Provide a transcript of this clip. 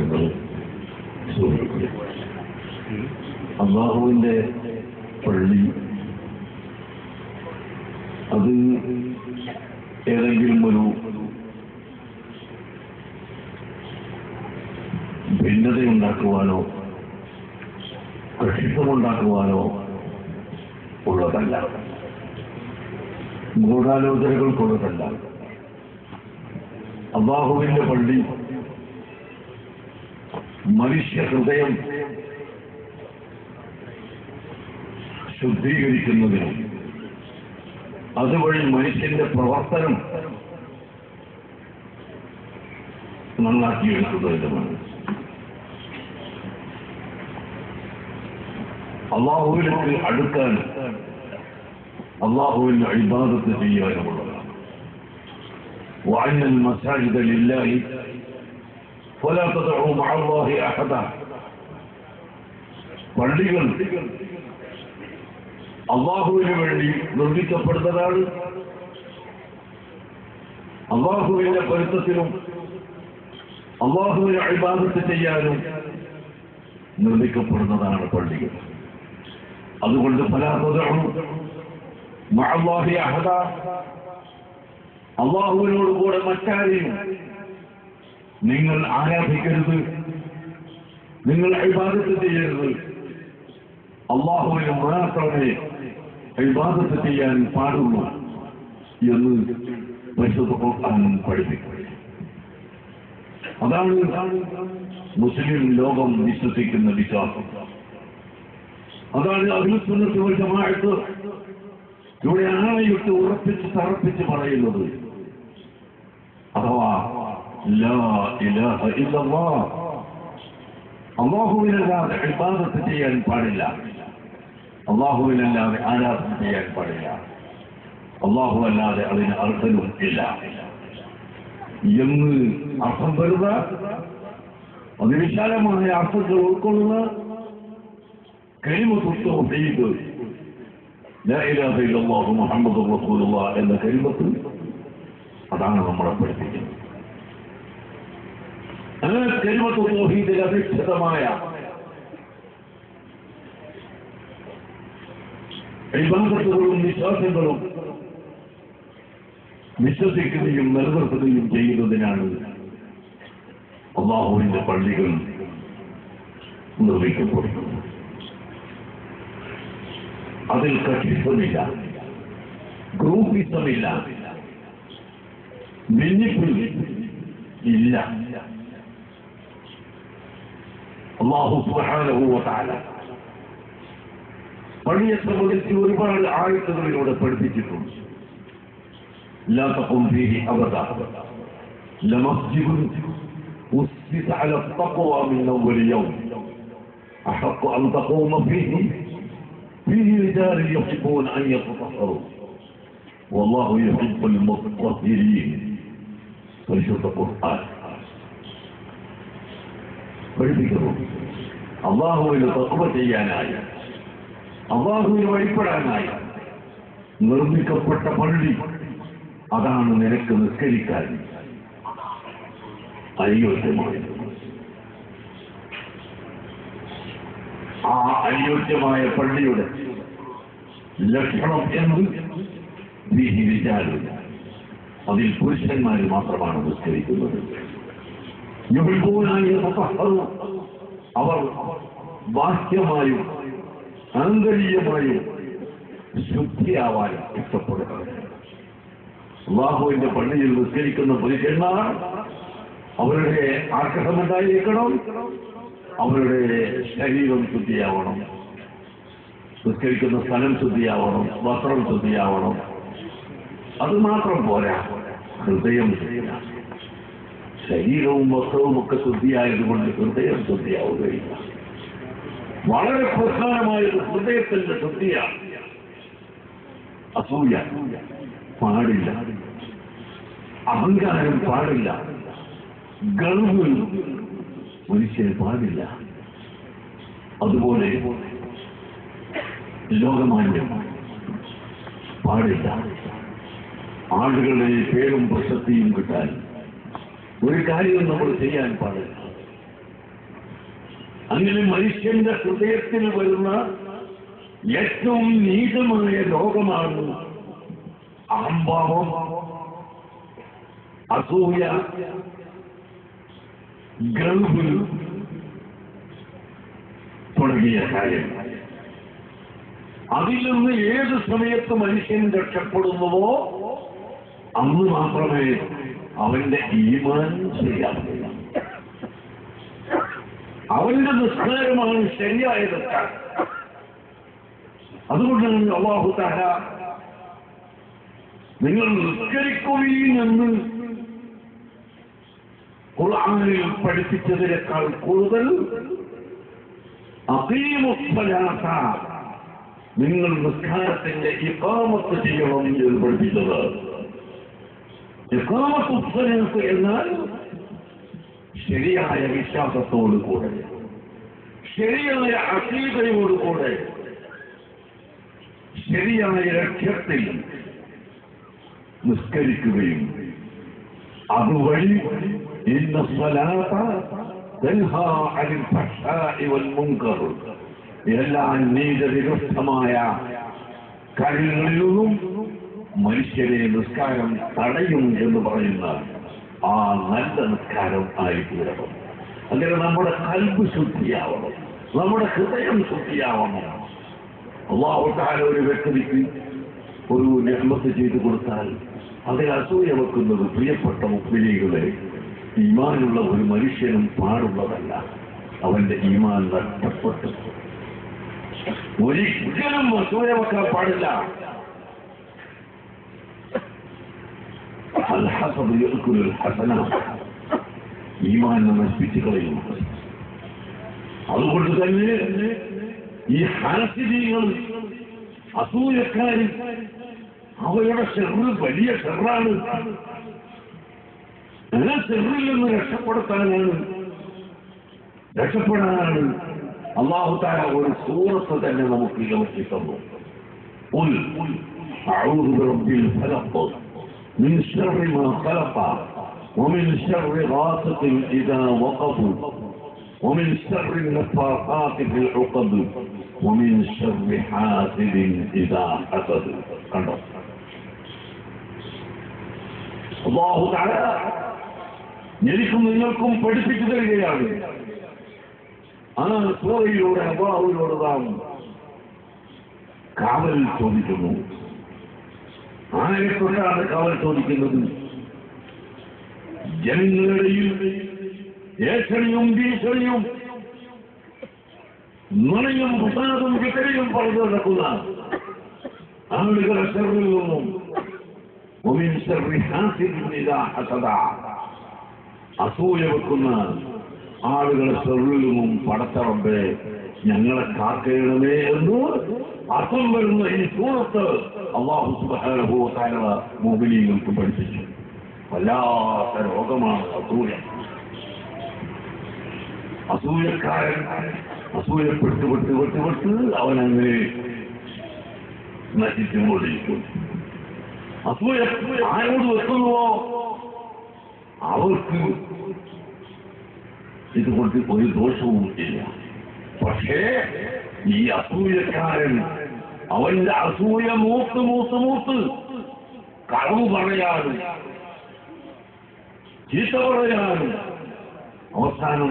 സഹോദരങ്ങളും സുഹൃത്തുക്കളും, അല്ലാഹുവിന്റെ പള്ളി അത് ഏതെങ്കിലും ഒരു ഭിന്നതയുണ്ടാക്കുവാനോ കക്ഷിത്വമുണ്ടാക്കുവാനോ ഉള്ളതല്ല, ഗൂഢാലോചനകൾക്കുള്ളതല്ല. അല്ലാഹുവിന്റെ പള്ളി മനുഷ്യ ഹൃദയം ശുദ്ധീകരിക്കുന്നതിനും അതുവഴി മനുഷ്യന്റെ പ്രവർത്തനം നന്നാക്കിയെടുക്കുന്നതിനുമാണ്. അല്ലാഹുവിലേക്ക് അടുക്കാൻ, അല്ലാഹുവിന്റെ ഇബാദത്ത് ചെയ്യാനുമുള്ളതാണ്. وأن المساجد لله فلا تدعوا مع الله أحدا. പള്ളികൾ അല്ലാഹുവിന് വേണ്ടി നിർമ്മിക്കപ്പെടുന്നതാണ്. അല്ലാഹുവിന്റെ പൊരുത്തത്തിനും അല്ലാഹുവിനെ ഇബാദത്ത് ചെയ്യാനും നിർമ്മിക്കപ്പെടുന്നതാണ് പള്ളികൾ. അതുകൊണ്ട് ഫലാ തദ്ഉ മഅ അല്ലാഹി അഹദ, അല്ലാഹുവിനോട് കൂടെ മറ്റാരെയും നിങ്ങൾ ആരാധിക്കരുത്, നിങ്ങൾ ഇബാദത്ത് ചെയ്യരുത്. അല്ലാഹുവിനെ മാത്രമേ ഇബാദത്ത് ചെയ്യാൻ പാടുള്ളൂ എന്ന് പരിശുദ്ധ ഖുർആൻ പഠിപ്പിക്കുന്നു. അതാണ് മുസ്ലിം ലോകം വിശ്വസിക്കുന്ന വിശ്വാസം. അതാണ് അഹ്ലുസുന്നത്ത് വൽ ജമാഅത്ത് ഇവിടെ ആയിട്ട് ഉറപ്പിച്ച് തറപ്പിച്ച് പറയുന്നത്. അഥവാ ലാ ഇലാഹ ഇല്ലല്ലാഹ്, അല്ലാഹുവിനല്ലാതെ ഇബാദത്ത് ചെയ്യാൻ പാടില്ല, അല്ലാഹുവിനല്ലാതെ ആരാധന ചെയ്യാൻ പാടില്ല, അല്ലാഹു അല്ലാതെ അതിന് അർഹനും ഇല്ല എന്ന് അർത്ഥം വരുന്ന അതിവിശാലമായ അർത്ഥങ്ങൾ ഉൾക്കൊള്ളുന്ന കലിമത്തു തൗഹീദ്, ലാ ഇലാഹ ഇല്ലല്ലാഹു മുഹമ്മദുർ റസൂലുള്ളാഹ് എന്ന കലിമത്ത്, അതാണ് നമ്മളെ പഠിപ്പിക്കുന്നത്. അങ്ങനെ കലിമത്തു തൗഹീദിൽ അധിഷ്ഠിതമായ ഇബാദത്തുകളും വിശ്വാസങ്ങളും വിശ്വസിക്കുകയും നിലനിർത്തുകയും ചെയ്യുന്നതിനാണ് അല്ലാഹുവിന്റെ പള്ളികൾ നിർമ്മിക്കപ്പെടുന്നത്. അതിൽ കക്ഷിത്വമില്ല, ഗ്രൂപ്പിസമില്ല, ഭിന്നിപ്പ് ഇല്ല. അല്ലാഹു സുബ്ഹാനഹു വ തആല പള്ളിയെ സംബന്ധിച്ച് ഒരുപാട് ആയത്തുകളിലൂടെ പഠിപ്പിച്ചിട്ടുണ്ട്. ലാ തഖും ഫീഹി അബദാ ലമസ്ജിദുൻ ഉസ്സിസ അലാ തഖ്വ മിൻ അവ്വൽ യൗം അഹഖ അൻ തഖൂമ ഫീഹി رجال يحبون أن يتطهروا والله يحب المطهرين. പരിശുദ്ധ ഖുർആൻ പഠിപ്പിക്കുന്നു. അല്ലാഹുവിനെ തഖ്വ ചെയ്യാനായി, അല്ലാഹുവിനെ വഴിപ്പെടാനായി നിർമ്മിക്കപ്പെട്ട പള്ളി, അതാണ് നിനക്ക് നിസ്കരിക്കാൻ അനുയോജ്യമായത്. ആ അനുയോജ്യമായ പള്ളിയുടെ ലക്ഷണം എന്ന് വിചാരില്ല, അതിൽ പുരുഷന്മാർ മാത്രമാണ് നിസ്കരിക്കുന്നത്. അവർ ബാഹ്യമായും ആന്തരികമായും ശുദ്ധിയാവാൻ ഇഷ്ടപ്പെടുക. അല്ലാഹുവിന്റെ പള്ളിയിൽ നിസ്കരിക്കുന്ന പുരുഷന്മാർ അവരുടെ ആഗ്രഹമുണ്ടായിരിക്കണം, അവരുടെ ശരീരം ശുദ്ധിയാവണം, നിസ്കരിക്കുന്ന സ്ഥലം ശുദ്ധിയാവണം, വസ്ത്രം ശുദ്ധിയാവണം. അത് മാത്രം പോരാ, ഹൃദയം ശുദ്ധിയാണ്. ശരീരവും വസ്ത്രവും ഒക്കെ ശുദ്ധിയായതുകൊണ്ട് ഹൃദയം ശുദ്ധിയാവുകയില്ല. വളരെ പ്രധാനമായത് ഹൃദയത്തിന്റെ ശുദ്ധിയാണ്. അസൂയ പാടില്ല, അഹങ്കാരം പാടില്ല, ഗർവ് മനുഷ്യന് പാടില്ല. അതുപോലെ ലോകമാന്യം പാടില്ല. ആളുകളുടെ പേരും പ്രശസ്തിയും കിട്ടാൻ ഒരു കാര്യം നമ്മൾ ചെയ്യാൻ പാടില്ല. അങ്ങനെ മനുഷ്യന്റെ ഹൃദയത്തിൽ വരുന്ന ഏറ്റവും നീചമായ രോഗമാണ് അഹംഭാവം, അസൂയ, ഗർവ് തുടങ്ങിയ കാര്യങ്ങൾ. അതിൽ നിന്ന് ഏത് സമയത്ത് മനുഷ്യൻ രക്ഷപ്പെടുന്നുവോ അന്ന് മാത്രമേ അവന്റെ ഈമാൻ ശരിയാവുക. അവന്റെ നിസ്കാരമാണ് ശരിയായത്. അതുകൊണ്ടാണ് അല്ലാഹു തആല നിങ്ങൾ നിസ്കരിക്കുകയും എന്ന് ഖുർആനിൽ പഠിപ്പിച്ചതിനേക്കാൾ കൂടുതൽ അഖീമുസ്സലാത്ത, നിങ്ങൾ നിസ്കാരത്തിന്റെ ഇഖാമത്ത് ചെയ്യണം എന്ന് പഠിപ്പിച്ചത്. ഇഖാമത്തുസ്സലാത്ത് എന്നാൽ ശരിയായ വിശ്വാസത്തോടുകൂടെ, ശരിയായ അഖീദയോടുകൂടെ, ശരിയായ ലക്ഷ്യത്തിൽ നിസ്കരിക്കുകയും അതുവഴി ഇന്ന സ്വലാത്ത തൻഹാ അനിൽ ഫഹ്ശാഇ വൽ മുൻകർ, എല്ലാ നീചവിരുദ്ധമായ കാര്യങ്ങളിൽ നിന്നും മനുഷ്യരെ നിസ്കാരം തടയും എന്ന് പറയുന്ന ആ നല്ല നിസ്കാരം ആയിത്തീരണം. അങ്ങനെ നമ്മുടെ കൽബ് ശുദ്ധിയാവണം, നമ്മുടെ ഹൃദയം ശുദ്ധിയാവണം. അല്ലാഹു തആല ഒരു വ്യക്തിക്ക് ഒരു നിഅമത്ത് ചെയ്തു കൊടുത്താൽ അതിൽ അസൂയ വെക്കുന്നത് പ്രിയപ്പെട്ട മുഅ്മിനീകളെ, ഈമാനുള്ള ഒരു മനുഷ്യനും പാടുള്ളതല്ല. അവന്റെ ഈമാൻ നഷ്ടപ്പെട്ടു. ഒരിക്കലും അസൂയ വെക്കാൻ പാടില്ല. അൽഹസദ് യഅ്കുലുൽ ഹസനാത്ത്, ഈമാൻ നശിപ്പിച്ചു കളയും. അതുകൊണ്ട് തന്നെ ഈ ഹാസിദീകൾ, അസൂയക്കാർ, അവരുടെ ഷർറ് വലിയ ഷർറാണ്. ആ ഷർറിൽ നിന്ന് രക്ഷപ്പെടാനാണ് അല്ലാഹു തആല ഒരു സൂറത്ത് തന്നെ നമുക്ക് ഇറക്കി തന്നു. ഖുൽ അഊദു ബിറബ്ബിൽ ഫലഖ് മിൻ ശർരി മാ ഖലഖ വമിൻ ശർരി ഗാസിഖിൻ ഇദാ വഖബ വമിൻ ശർരി النفاثات في العقد ومن شر حاسد إذا حسد. കണ്ടോ, അല്ലാഹു തആല എനിക്കും നിങ്ങൾക്കും പഠിപ്പിച്ചു തരികയാണ്. ആ സൂറയിലൂടെ അല്ലാഹുവിനോട് നാം കാവൽ ചോദിക്കുന്നു. ആരെക്കൊണ്ടാണ് കാവൽ ചോദിക്കുന്നത്? ജനങ്ങളുടെയും ഏഷണിയും ഭീഷണിയും നുണയും പ്രസാദും വിക്കരയും പറഞ്ഞു നടക്കുന്ന ആളുകളെ ഷർറിൽ നിന്നും, ومن شر حاسد إذا حسد, അസൂയ വെക്കുന്ന ആളുകളെ ഷർറിൽ നിന്നും പടച്ച റബ്ബേ ഞങ്ങളെ കാക്കണമേ എന്ന് അർത്ഥം വരുന്ന ഈ സൂറത്ത് അല്ലാഹു സുബ്ഹാനഹു വ തആല മുഅ്മിനീങ്ങൾക്ക് പഠിപ്പിച്ചു. വല്ലാത്ത രോഗമാണ് അസൂയ. അസൂയക്കാരൻ അസൂയപ്പെട്ട് അവനങ്ങനെ നശിച്ചുകൊണ്ടിരിക്കും. അസൂയ ആരോട് വെക്കുന്നുവോ അവർക്ക് ഇതുകൊണ്ട് ഒരു ദോഷവും ഇല്ല. പക്ഷേ ഈ അസൂയക്കാരൻ അവന്റെ അസൂയ മൂത്ത് കളവ് പറയാനും ചീത്ത പറയാനും അവസാനം